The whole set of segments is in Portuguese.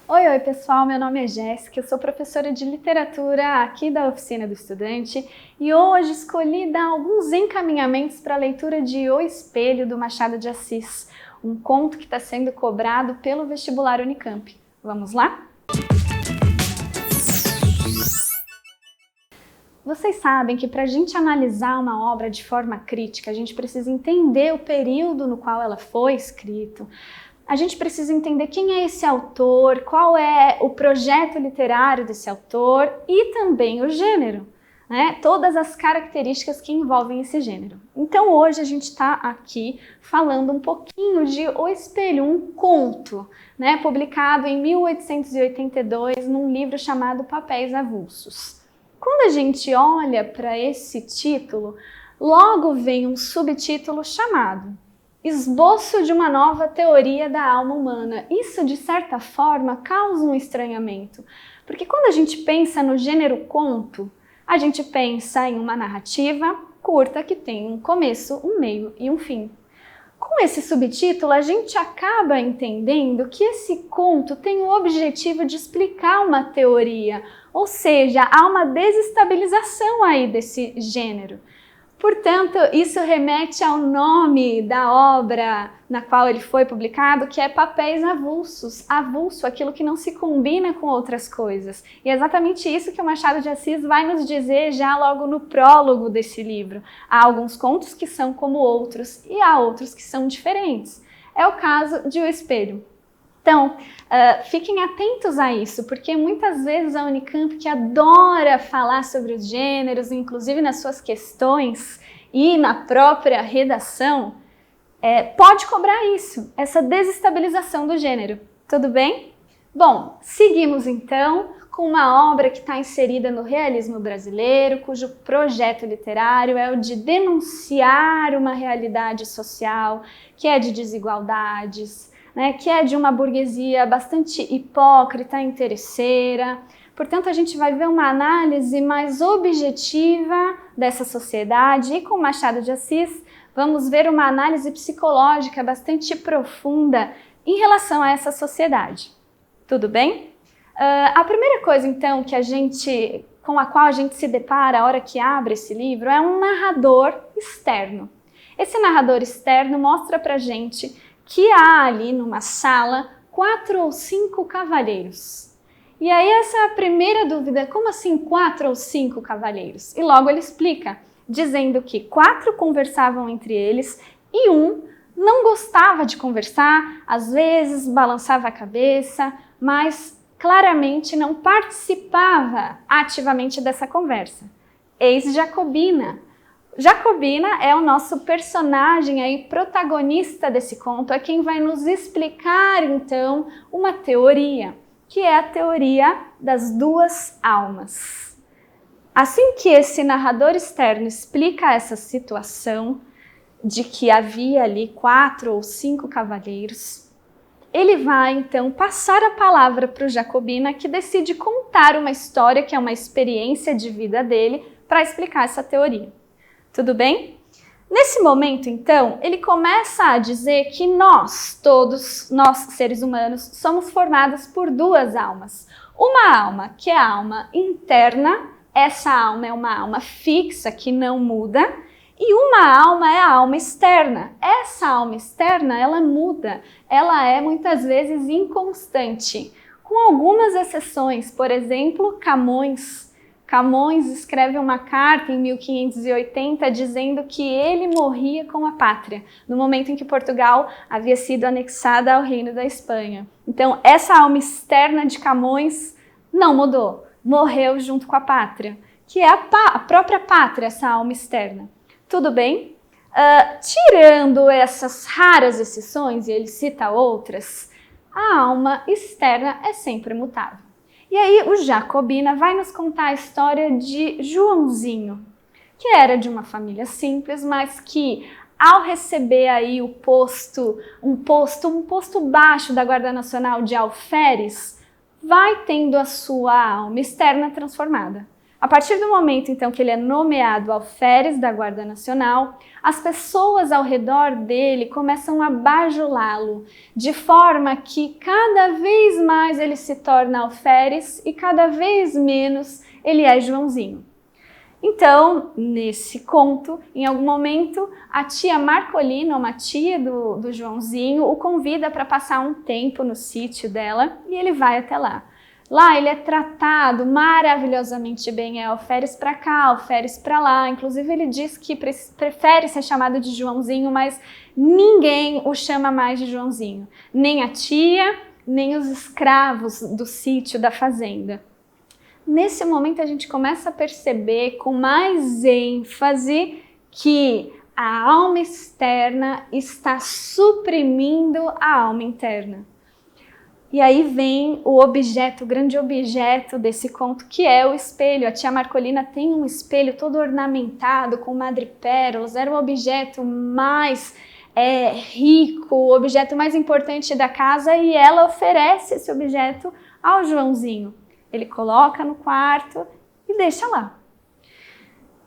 Oi pessoal, meu nome é Jéssica, eu sou professora de literatura aqui da Oficina do Estudante e hoje escolhi dar alguns encaminhamentos para a leitura de O Espelho, do Machado de Assis, um conto que está sendo cobrado pelo vestibular Unicamp. Vamos lá? Vocês sabem que para a gente analisar uma obra de forma crítica, a gente precisa entender o período no qual ela foi escrita. A gente precisa entender quem é esse autor, qual é o projeto literário desse autor e também o gênero, né? Todas as características que envolvem esse gênero. Então hoje a gente está aqui falando um pouquinho de O Espelho, um conto, né? Publicado em 1882 num livro chamado Papéis Avulsos. Quando a gente olha para esse título, logo vem um subtítulo chamado Esboço de uma nova teoria da alma humana. Isso, de certa forma, causa um estranhamento, porque quando a gente pensa no gênero conto, a gente pensa em uma narrativa curta que tem um começo, um meio e um fim. Com esse subtítulo, a gente acaba entendendo que esse conto tem o objetivo de explicar uma teoria, ou seja, há uma desestabilização aí desse gênero. Portanto, isso remete ao nome da obra na qual ele foi publicado, que é Papéis Avulsos. Avulso, aquilo que não se combina com outras coisas. E é exatamente isso que o Machado de Assis vai nos dizer já logo no prólogo desse livro. Há alguns contos que são como outros e há outros que são diferentes. É o caso de O Espelho. Então, fiquem atentos a isso, porque muitas vezes a Unicamp, que adora falar sobre os gêneros, inclusive nas suas questões e na própria redação, pode cobrar isso, essa desestabilização do gênero. Tudo bem? Bom, seguimos então com uma obra que está inserida no realismo brasileiro, cujo projeto literário é o de denunciar uma realidade social que é de desigualdades, né, que é de uma burguesia bastante hipócrita, interesseira. Portanto, a gente vai ver uma análise mais objetiva dessa sociedade e com Machado de Assis vamos ver uma análise psicológica bastante profunda em relação a essa sociedade. Tudo bem? A primeira coisa, então, com a qual a gente se depara a hora que abre esse livro é um narrador externo. Esse narrador externo mostra pra gente que há ali numa sala 4 ou 5 cavalheiros. E aí essa é a primeira dúvida, como assim 4 ou 5 cavalheiros? E logo ele explica, dizendo que 4 conversavam entre eles e um não gostava de conversar, às vezes balançava a cabeça, mas claramente não participava ativamente dessa conversa. Eis Jacobina. Jacobina é o nosso personagem aí, protagonista desse conto, é quem vai nos explicar então uma teoria, que é a teoria das duas almas. Assim que esse narrador externo explica essa situação de que havia ali 4 ou 5 cavaleiros, ele vai então passar a palavra para o Jacobina, que decide contar uma história que é uma experiência de vida dele para explicar essa teoria. Tudo bem? Nesse momento, então, ele começa a dizer que todos nós seres humanos, somos formados por 2 almas. Uma alma que é a alma interna, essa alma é uma alma fixa que não muda, e uma alma é a alma externa. Essa alma externa, ela muda, ela é muitas vezes inconstante, com algumas exceções, por exemplo, Camões escreve uma carta em 1580 dizendo que ele morria com a pátria, no momento em que Portugal havia sido anexada ao Reino da Espanha. Então, essa alma externa de Camões não mudou, morreu junto com a pátria, que é a própria pátria, essa alma externa. Tudo bem? Tirando essas raras exceções, e ele cita outras, a alma externa é sempre mutável. E aí o Jacobina vai nos contar a história de Joãozinho, que era de uma família simples, mas que ao receber aí um posto baixo da Guarda Nacional de alferes, vai tendo a sua alma externa transformada. A partir do momento, então, que ele é nomeado alferes da Guarda Nacional, as pessoas ao redor dele começam a bajulá-lo, de forma que cada vez mais ele se torna alferes e cada vez menos ele é Joãozinho. Então, nesse conto, em algum momento, a tia Marcolina, uma tia do Joãozinho, o convida para passar um tempo no sítio dela e ele vai até lá. Lá ele é tratado maravilhosamente bem, é alferes para cá, alferes para lá. Inclusive ele diz que prefere ser chamado de Joãozinho, mas ninguém o chama mais de Joãozinho. Nem a tia, nem os escravos do sítio, da fazenda. Nesse momento a gente começa a perceber com mais ênfase que a alma externa está suprimindo a alma interna. E aí vem o objeto, o grande objeto desse conto, que é o espelho. A tia Marcolina tem um espelho todo ornamentado com madrepérolas, era o objeto mais rico, o objeto mais importante da casa, e ela oferece esse objeto ao Joãozinho. Ele coloca no quarto e deixa lá.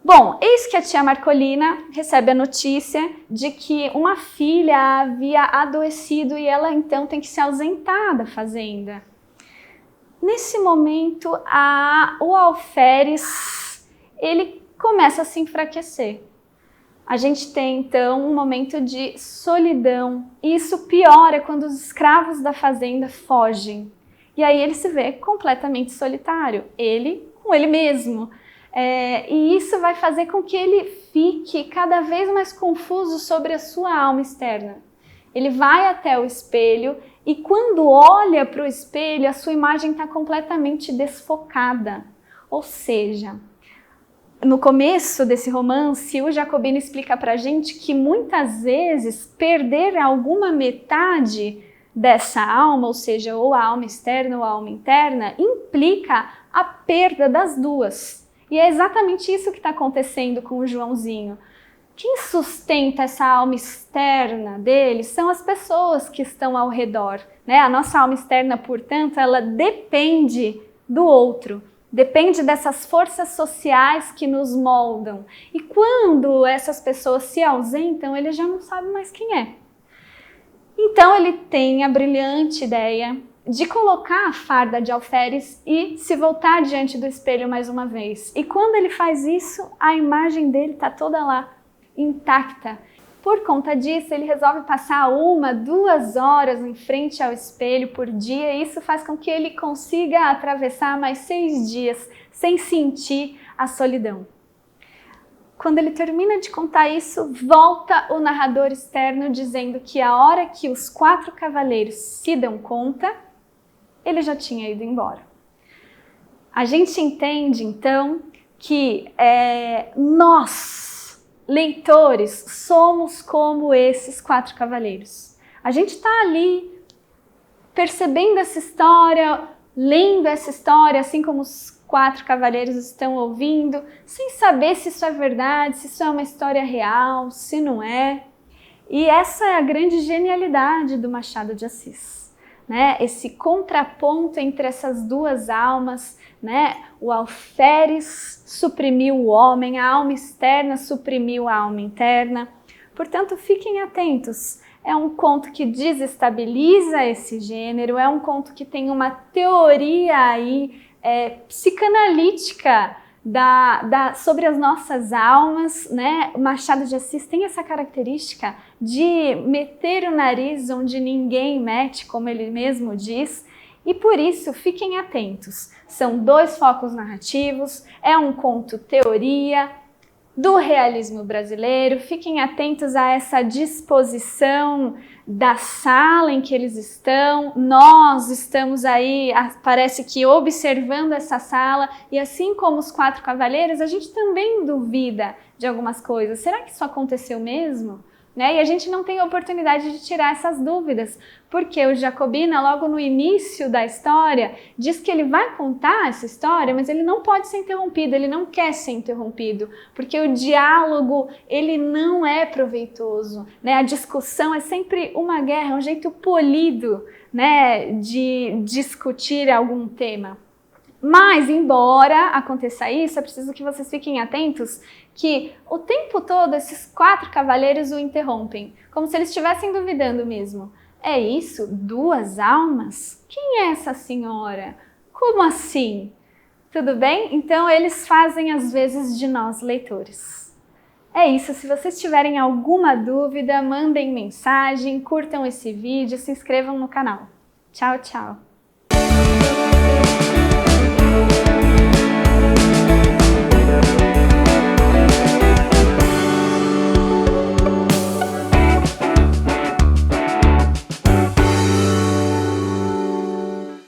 Bom, eis que a tia Marcolina recebe a notícia de que uma filha havia adoecido e ela então tem que se ausentar da fazenda. Nesse momento, o alferes, ele começa a se enfraquecer. A gente tem então um momento de solidão e isso piora quando os escravos da fazenda fogem. E aí ele se vê completamente solitário, ele com ele mesmo. E isso vai fazer com que ele fique cada vez mais confuso sobre a sua alma externa. Ele vai até o espelho e quando olha para o espelho, a sua imagem está completamente desfocada. Ou seja, no começo desse romance, o Jacobino explica para a gente que muitas vezes perder alguma metade dessa alma, ou seja, ou a alma externa ou a alma interna, implica a perda das duas. E é exatamente isso que está acontecendo com o Joãozinho. Quem sustenta essa alma externa dele são as pessoas que estão ao redor, né? A nossa alma externa, portanto, ela depende do outro, depende dessas forças sociais que nos moldam. E quando essas pessoas se ausentam, ele já não sabe mais quem é. Então ele tem a brilhante ideia de colocar a farda de alferes e se voltar diante do espelho mais uma vez. E quando ele faz isso, a imagem dele está toda lá, intacta. Por conta disso, ele resolve passar 1, 2 horas em frente ao espelho por dia e isso faz com que ele consiga atravessar mais 6 dias sem sentir a solidão. Quando ele termina de contar isso, volta o narrador externo dizendo que a hora que os 4 cavaleiros se dão conta, ele já tinha ido embora. A gente entende, então, que nós, leitores, somos como esses 4 cavaleiros. A gente está ali percebendo essa história, lendo essa história, assim como os 4 cavaleiros estão ouvindo, sem saber se isso é verdade, se isso é uma história real, se não é. E essa é a grande genialidade do Machado de Assis. Né? Esse contraponto entre essas duas almas, né? O alferes suprimiu o homem, a alma externa suprimiu a alma interna. Portanto, fiquem atentos. É um conto que desestabiliza esse gênero, é um conto que tem uma teoria aí psicanalítica sobre as nossas almas, né? O Machado de Assis tem essa característica de meter o nariz onde ninguém mete, como ele mesmo diz, e por isso fiquem atentos. São 2 focos narrativos, é um conto teoria do realismo brasileiro, fiquem atentos a essa disposição da sala em que eles estão, nós estamos aí, parece que observando essa sala, e assim como os 4 cavaleiros, a gente também duvida de algumas coisas. Será que isso aconteceu mesmo? Né? E a gente não tem a oportunidade de tirar essas dúvidas, porque o Jacobina, logo no início da história, diz que ele vai contar essa história, mas ele não pode ser interrompido, ele não quer ser interrompido, porque o diálogo, ele não é proveitoso, né? A discussão é sempre uma guerra, um jeito polido, né, de discutir algum tema. Mas, embora aconteça isso, é preciso que vocês fiquem atentos que o tempo todo esses 4 cavaleiros o interrompem, como se eles estivessem duvidando mesmo. É isso? 2 almas? Quem é essa senhora? Como assim? Tudo bem? Então eles fazem às vezes de nós leitores. É isso, se vocês tiverem alguma dúvida, mandem mensagem, curtam esse vídeo, se inscrevam no canal. Tchau, tchau!